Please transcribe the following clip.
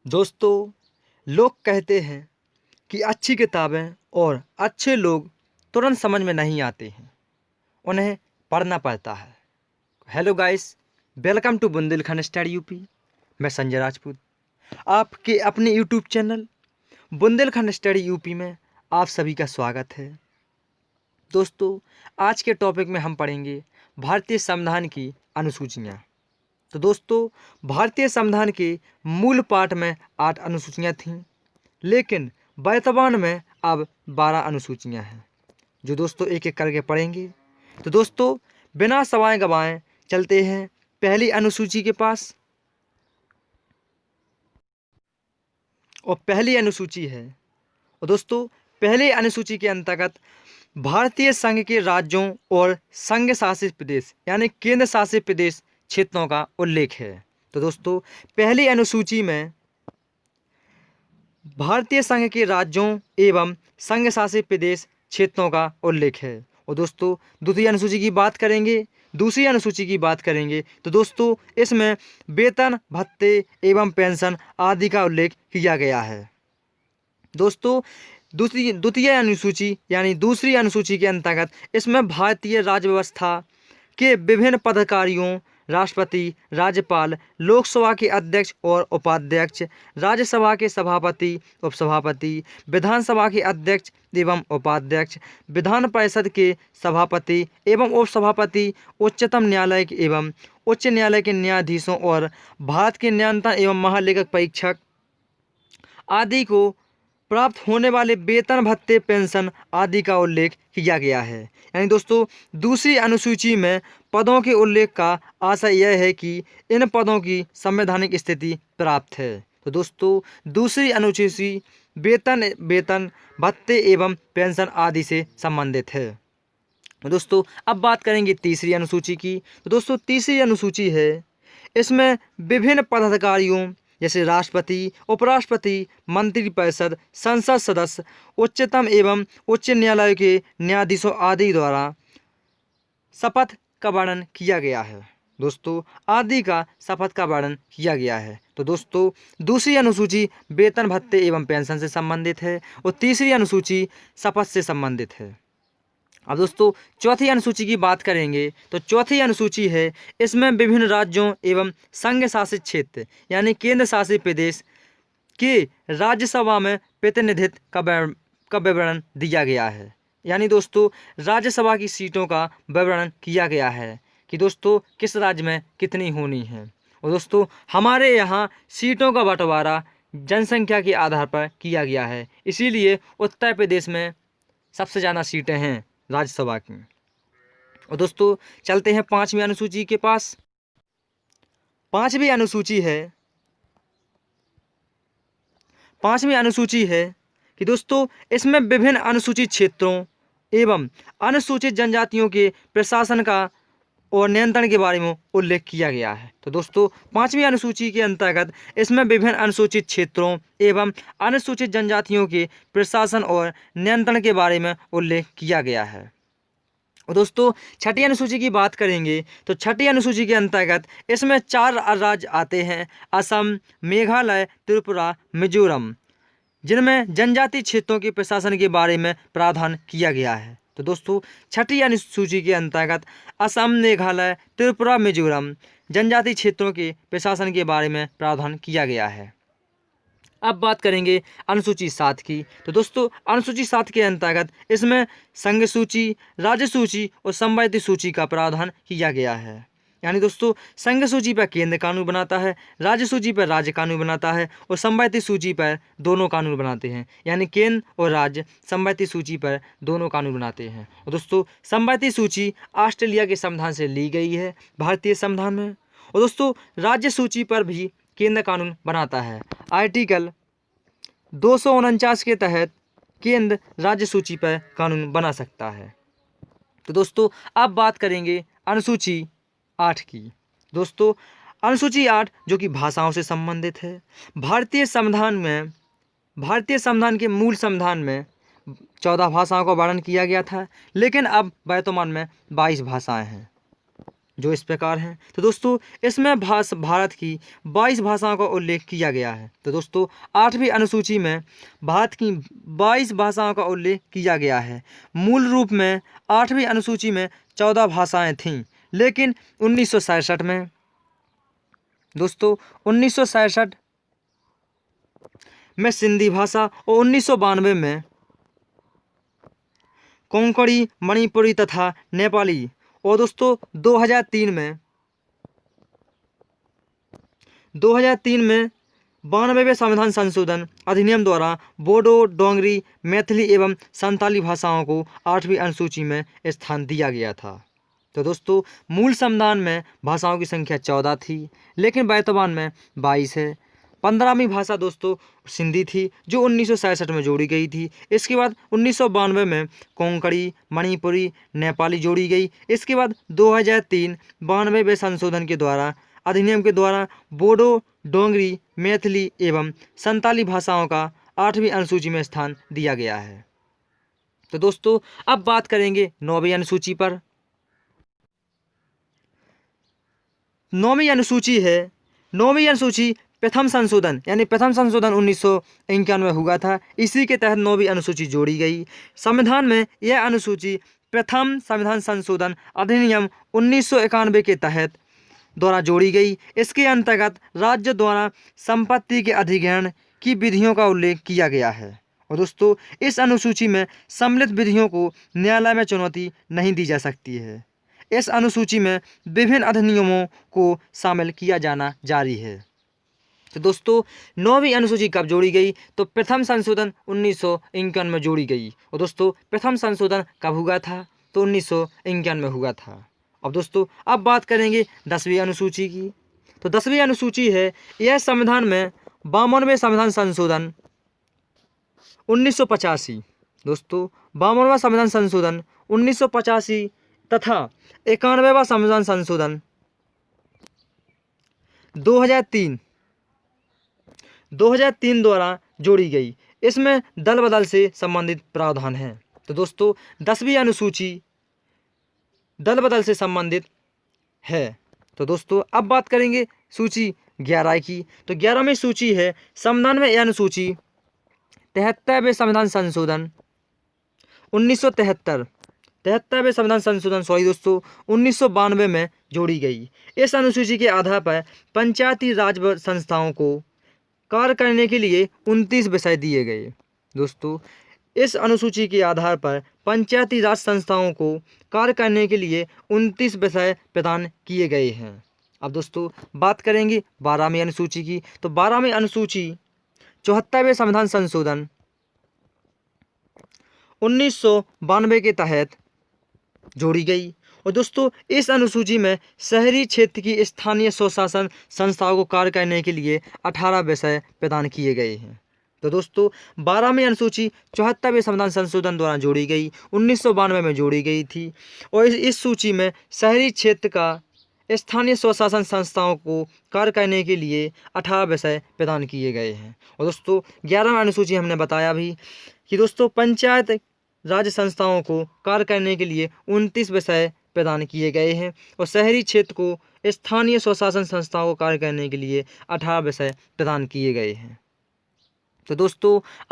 दोस्तों, लोग कहते हैं कि अच्छी किताबें और अच्छे लोग तुरंत समझ में नहीं आते हैं, उन्हें पढ़ना पड़ता है। Hello guys, welcome to Bundelkhand study UP. मैं संजय राजपूत, आपके अपने YouTube channel Bundelkhand study UP में आप सभी का स्वागत है। दोस्तों, आज के टॉपिक में हम पढ़ेंगे भारतीय संविधान की अनुसूचियाँ। तो दोस्तों, भारतीय संविधान के मूल पाठ में 8 अनुसूचियाँ थीं, लेकिन वर्तमान में अब 12 अनुसूचियाँ हैं, जो दोस्तों एक एक करके पढ़ेंगे। तो दोस्तों, बिना समय गवाएं चलते हैं पहली अनुसूची के पास। और पहली अनुसूची है, और दोस्तों पहली अनुसूची के अंतर्गत भारतीय संघ के राज्यों और संघ शासित प्रदेश यानी केंद्र शासित प्रदेश क्षेत्रों का उल्लेख है। तो दोस्तों, पहली अनुसूची में भारतीय संघ के राज्यों एवं संघ शासित प्रदेश क्षेत्रों का उल्लेख है। और दोस्तों, दूसरी अनुसूची की बात करेंगे, तो दोस्तों इसमें वेतन, भत्ते एवं पेंशन आदि का उल्लेख किया गया है। दोस्तों, द्वितीय अनुसूची यानी दूसरी अनुसूची के अंतर्गत इसमें भारतीय राज्य व्यवस्था के विभिन्न पदाधिकारियों, राष्ट्रपति, राज्यपाल, लोकसभा के अध्यक्ष और उपाध्यक्ष, राज्यसभा के सभापति, उपसभापति, विधानसभा के अध्यक्ष एवं उपाध्यक्ष, विधान परिषद के सभापति एवं उपसभापति, उच्चतम न्यायालय एवं उच्च न्यायालय के न्यायाधीशों और भारत के न्यायतंत्र एवं महालेखक परीक्षक आदि को प्राप्त होने वाले वेतन, भत्ते, पेंशन आदि का उल्लेख किया गया है। यानी दोस्तों, दूसरी अनुसूची में पदों के उल्लेख का आशय यह है कि इन पदों की संवैधानिक स्थिति प्राप्त है। तो दोस्तों, दूसरी अनुसूची वेतन, भत्ते एवं पेंशन आदि से संबंधित है। दोस्तों, अब बात करेंगे तीसरी अनुसूची की। तो दोस्तों, तीसरी अनुसूची है, इसमें विभिन्न पदाधिकारियों जैसे राष्ट्रपति, उपराष्ट्रपति, मंत्रिपरिषद, संसद सदस्य, उच्चतम एवं उच्च न्यायालय के न्यायाधीशों आदि द्वारा शपथ का वर्णन किया गया है। दोस्तों, आदि का शपथ का वर्णन किया गया है। तो दोस्तों, दूसरी अनुसूची वेतन, भत्ते एवं पेंशन से संबंधित है और तीसरी अनुसूची शपथ से संबंधित है। अब दोस्तों, चौथी अनुसूची की बात करेंगे, तो चौथी अनुसूची है, इसमें विभिन्न राज्यों एवं संघ शासित क्षेत्र यानी केंद्र शासित प्रदेश के राज्यसभा में प्रतिनिधित्व का विवरण दिया गया है। यानी दोस्तों, राज्यसभा की सीटों का विवरण किया गया है कि दोस्तों किस राज्य में कितनी होनी है। और दोस्तों, हमारे यहाँ सीटों का बंटवारा जनसंख्या के आधार पर किया गया है, इसीलिए उत्तर प्रदेश में सबसे ज़्यादा सीटें हैं राज्यसभा की। और दोस्तों, चलते हैं पांचवी अनुसूची के पास। पांचवी अनुसूची है कि दोस्तों इसमें विभिन्न अनुसूचित क्षेत्रों एवं अनुसूचित जनजातियों के प्रशासन का और नियंत्रण के बारे में उल्लेख किया गया है। तो दोस्तों, पांचवी अनुसूची के अंतर्गत इसमें विभिन्न अनुसूचित क्षेत्रों एवं अनुसूचित जनजातियों के प्रशासन और नियंत्रण के बारे में उल्लेख किया गया है। और दोस्तों, छठी अनुसूची की बात करेंगे, तो छठी अनुसूची के अंतर्गत इसमें 4 राज्य आते हैं, असम, मेघालय, त्रिपुरा, मिजोरम, जिनमें जनजातीय क्षेत्रों के प्रशासन के बारे में प्रावधान किया गया है। तो दोस्तों, छठी अनुसूची के अंतर्गत असम, मेघालय, त्रिपुरा, मिजोरम जनजातीय क्षेत्रों के प्रशासन के बारे में प्रावधान किया गया है। अब बात करेंगे अनुसूची 7 की। तो दोस्तों, अनुसूची 7 के अंतर्गत इसमें संघ सूची, राज्य सूची और संवर्ती सूची का प्रावधान किया गया है। यानी दोस्तों, संघ सूची पर केंद्र कानून बनाता है, राज्य सूची पर राज्य कानून बनाता है और संवर्ती सूची पर दोनों कानून बनाते हैं। यानी केंद्र और राज्य संवर्ती सूची पर दोनों कानून बनाते हैं। और दोस्तों, संवर्ती सूची ऑस्ट्रेलिया के संविधान से ली गई है भारतीय संविधान में। और दोस्तों, राज्य सूची पर भी केंद्र कानून बनाता है। आर्टिकल 249 के तहत केंद्र राज्य सूची पर कानून बना सकता है। तो दोस्तों, अब बात करेंगे अनुसूची 8 की। दोस्तों, अनुसूची 8 जो कि भाषाओं से संबंधित है। भारतीय संविधान के मूल संविधान में 14 भाषाओं का वर्णन किया गया था, लेकिन अब वर्तमान में 22 भाषाएं हैं, जो इस प्रकार हैं। तो दोस्तों इसमें भारत की 22 भाषाओं का उल्लेख किया गया है। तो दोस्तों 8वीं अनुसूची में भारत की 22 भाषाओं का उल्लेख किया गया है। मूल रूप में 8वीं अनुसूची में 14 भाषाएं थीं, लेकिन 1967 में दोस्तों 1967 में सिंधी भाषा और 1992 में कोंकणी, मणिपुरी तथा नेपाली, और दोस्तों 2003 में 92वें संविधान संशोधन अधिनियम द्वारा बोडो, डोंगरी, मैथिली एवं संताली भाषाओं को 8वीं अनुसूची में स्थान दिया गया था। तो दोस्तों मूल संविधान में भाषाओं की संख्या 14 थी, लेकिन वर्तमान में 22 है। 15वीं भाषा दोस्तों सिंधी थी, जो 1967 में जोड़ी गई थी। इसके बाद 1992 में कोंकणी, मणिपुरी, नेपाली जोड़ी गई। इसके बाद 2003 92वें संशोधन के द्वारा अधिनियम के द्वारा बोडो, डोंगरी, मैथिली एवं संताली भाषाओं का 8वीं अनुसूची में स्थान दिया गया है। तो दोस्तों अब बात करेंगे 9वीं अनुसूची पर। 9वीं अनुसूची है। 9वीं अनुसूची प्रथम संशोधन यानी प्रथम संशोधन 1991 में हुआ था। इसी के तहत 9वीं अनुसूची जोड़ी गई। संविधान में यह अनुसूची प्रथम संविधान संशोधन अधिनियम 1991 के तहत द्वारा जोड़ी गई। इसके अंतर्गत राज्य द्वारा संपत्ति के अधिग्रहण की विधियों का उल्लेख किया गया है। और दोस्तों इस अनुसूची में सम्मिलित विधियों को न्यायालय में चुनौती नहीं दी जा सकती है। इस अनुसूची में विभिन्न अधिनियमों को शामिल किया जाना जारी है। तो दोस्तों 9वीं अनुसूची कब जोड़ी गई? तो प्रथम संशोधन 1951 में जोड़ी गई। और दोस्तों प्रथम संशोधन कब हुआ था? तो 1951 में हुआ था। अब दोस्तों अब बात करेंगे 10वीं अनुसूची की। तो 10वीं अनुसूची है, यह संविधान में 52वें संविधान संशोधन 1985 दोस्तों 52वां संविधान संशोधन 1985 तथा 91वां संविधान संशोधन 2003 द्वारा जोड़ी गई। इसमें दल बदल से संबंधित प्रावधान हैं। तो दोस्तों 10वीं अनुसूची दल बदल से संबंधित है। तो दोस्तों अब बात करेंगे सूची 11 की। तो 11वीं सूची है, संविधान में यह अनुसूची 73वें संविधान संशोधन 73वें संविधान संशोधन 1992 में जोड़ी गई। इस अनुसूची के आधार पर पंचायती राज संस्थाओं को कार्य करने के लिए 29 विषय दिए गए। दोस्तों इस अनुसूची के आधार पर पंचायती राज संस्थाओं को कार्य करने के लिए 29 विषय प्रदान किए गए हैं। अब दोस्तों बात करेंगे 12वीं अनुसूची की। तो 12वीं अनुसूची 74वें संविधान संशोधन 1992 के तहत जोड़ी गई। और दोस्तों इस अनुसूची में शहरी क्षेत्र की स्थानीय स्वशासन संस्थाओं को कार्य करने के लिए 18 विषय प्रदान किए गए हैं। तो दोस्तों 12वीं अनुसूची 74वें संविधान संशोधन द्वारा जोड़ी गई, 1992 में जोड़ी गई थी। और इस सूची में शहरी क्षेत्र का स्थानीय स्वशासन संस्थाओं को कार्य करने के लिए 18 विषय प्रदान किए गए हैं। और दोस्तों 11वीं अनुसूची हमने बताया भी कि दोस्तों पंचायत राज्य संस्थाओं को कार्य करने के लिए 29 विषय प्रदान किए गए हैं और शहरी क्षेत्र को स्थानीय स्वशासन संस्थाओं को कार्य करने के लिए 18 विषय प्रदान किए गए हैं। तो दोस्तों